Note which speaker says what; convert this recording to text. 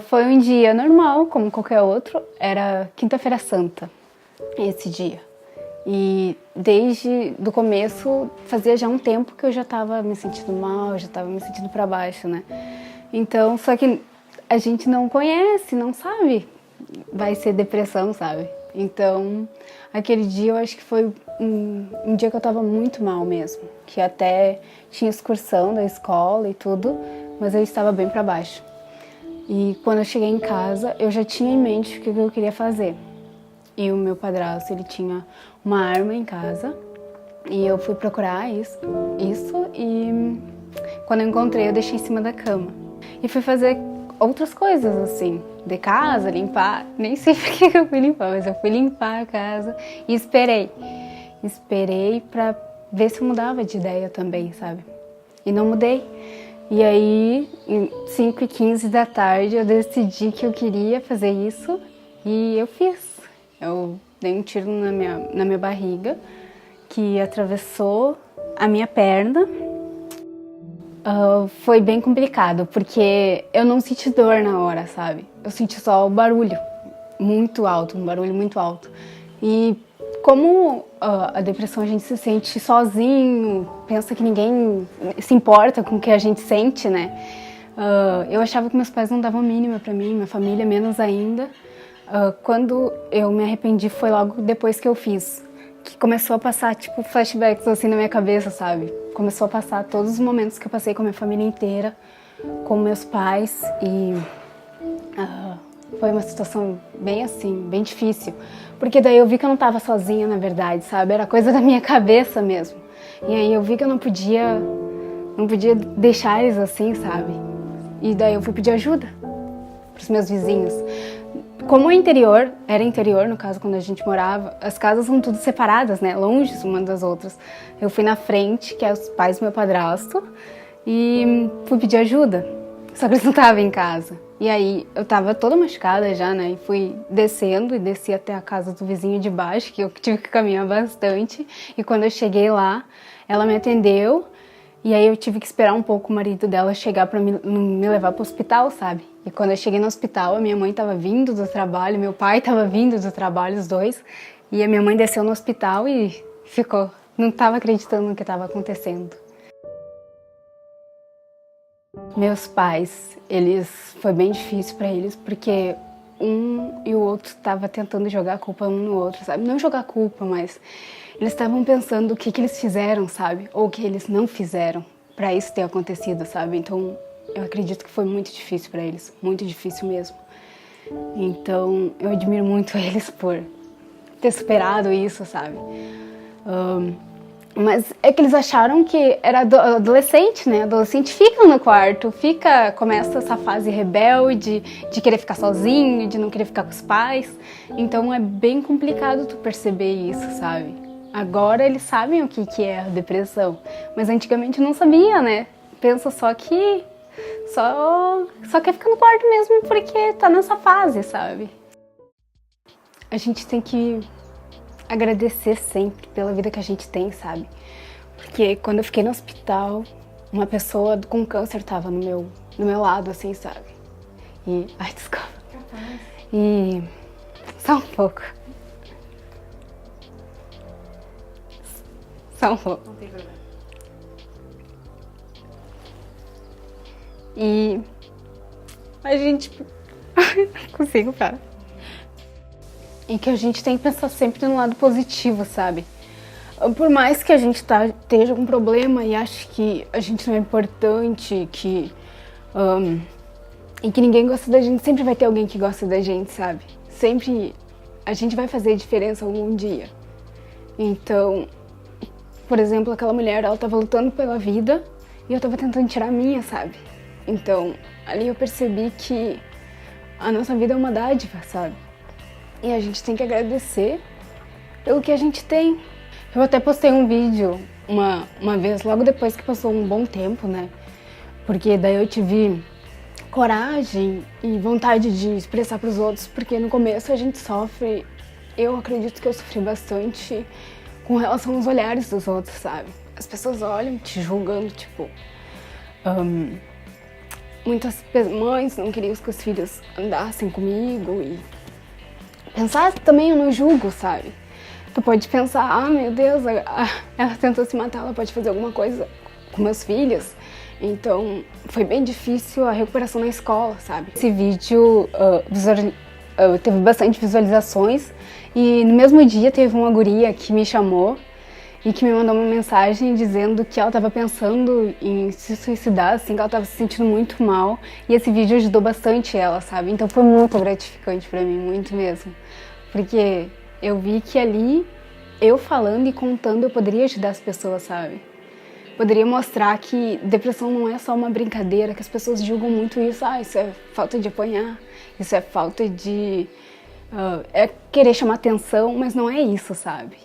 Speaker 1: Foi um dia normal, como qualquer outro. Era quinta-feira santa, esse dia. E desde o começo, fazia já um tempo que eu já estava me sentindo mal, já estava me sentindo para baixo, né? Então, só que a gente não conhece, não sabe. Vai ser depressão, sabe? Então, aquele dia eu acho que foi um dia que eu estava muito mal mesmo. Que até tinha excursão da escola e tudo, mas eu estava bem para baixo. E quando eu cheguei em casa, eu já tinha em mente o que eu queria fazer. E o meu padrasto, ele tinha uma arma em casa. E eu fui procurar isso e quando eu encontrei, eu deixei em cima da cama. E fui fazer outras coisas, assim, de casa, limpar. Nem sei por que eu fui limpar, mas eu fui limpar a casa e esperei. Esperei pra ver se eu mudava de ideia também, sabe? E não mudei. E aí, em 5h15 da tarde, eu decidi que eu queria fazer isso e eu fiz. Eu dei um tiro na minha barriga, que atravessou a minha perna. Foi bem complicado, porque eu não senti dor na hora, sabe? Eu senti só o barulho muito alto, um barulho muito alto. E como a depressão a gente se sente sozinho, pensa que ninguém se importa com o que a gente sente, né? Eu achava que meus pais não davam mínima pra mim, minha família menos ainda. Quando eu me arrependi foi logo depois que eu fiz, que começou a passar tipo flashbacks assim na minha cabeça, sabe? Começou a passar todos os momentos que eu passei com a minha família inteira, com meus pais e foi uma situação bem assim, bem difícil, porque daí eu vi que eu não estava sozinha na verdade, sabe? Era coisa da minha cabeça mesmo. E aí eu vi que eu não podia deixar eles assim, sabe? E daí eu fui pedir ajuda pros meus vizinhos. Como era interior no caso, quando a gente morava, as casas são tudo separadas, né, longe uma das outras. Eu fui na frente, que é os pais do meu padrasto, e fui pedir ajuda, só que eles não estavam em casa. E aí eu tava toda machucada já, né, e fui descendo e desci até a casa do vizinho de baixo, que eu tive que caminhar bastante. E quando eu cheguei lá, ela me atendeu, e aí eu tive que esperar um pouco o marido dela chegar pra me levar pro hospital, sabe? E quando eu cheguei no hospital, a minha mãe tava vindo do trabalho, meu pai tava vindo do trabalho, os dois. E a minha mãe desceu no hospital e ficou, não tava acreditando no que tava acontecendo. Meus pais, foi bem difícil pra eles, porque um e o outro tava tentando jogar a culpa um no outro, sabe? Não jogar a culpa, mas eles estavam pensando o que eles fizeram, sabe? Ou o que eles não fizeram pra isso ter acontecido, sabe? Então, eu acredito que foi muito difícil pra eles, muito difícil mesmo. Então, eu admiro muito eles por ter superado isso, sabe? Mas é que eles acharam que era adolescente, né? Adolescente fica no quarto, começa essa fase rebelde, de querer ficar sozinho, de não querer ficar com os pais. Então, é bem complicado tu perceber isso, sabe? Agora eles sabem o que é a depressão, mas antigamente não sabia, né? Pensa só que só quer ficar no quarto mesmo porque tá nessa fase, sabe? A gente tem que agradecer sempre pela vida que a gente tem, sabe? Porque quando eu fiquei no hospital, uma pessoa com câncer tava no meu lado, assim, sabe? E... Ai, desculpa. E... Só um pouco. Só um pouco. Não tem problema. E a gente... Não consigo parar. E que a gente tem que pensar sempre no lado positivo, sabe? Por mais que a gente esteja com problema e ache que a gente não é importante, e que ninguém gosta da gente, sempre vai ter alguém que gosta da gente, sabe? Sempre a gente vai fazer diferença algum dia. Então, por exemplo, aquela mulher, ela tava lutando pela vida e eu tava tentando tirar a minha, sabe? Então, ali eu percebi que a nossa vida é uma dádiva, sabe? E a gente tem que agradecer pelo que a gente tem. Eu até postei um vídeo uma vez, logo depois que passou um bom tempo, né? Porque daí eu tive coragem e vontade de expressar para os outros, porque no começo a gente sofre, eu acredito que eu sofri bastante com relação aos olhares dos outros, sabe? As pessoas olham te julgando, tipo... muitas mães não queriam que os filhos andassem comigo e pensar também eu não julgo, sabe? Tu pode pensar, ah, meu Deus, ela tentou se matar, ela pode fazer alguma coisa com meus filhos. Então, foi bem difícil a recuperação na escola, sabe? Esse vídeo teve bastante visualizações e no mesmo dia teve uma guria que me chamou e que me mandou uma mensagem dizendo que ela estava pensando em se suicidar, assim, que ela estava se sentindo muito mal. E esse vídeo ajudou bastante ela, sabe? Então foi muito gratificante pra mim, muito mesmo. Porque eu vi que ali, eu falando e contando, eu poderia ajudar as pessoas, sabe? Poderia mostrar que depressão não é só uma brincadeira, que as pessoas julgam muito isso. Ah, isso é falta de apanhar, isso é falta de... é querer chamar atenção, mas não é isso, sabe?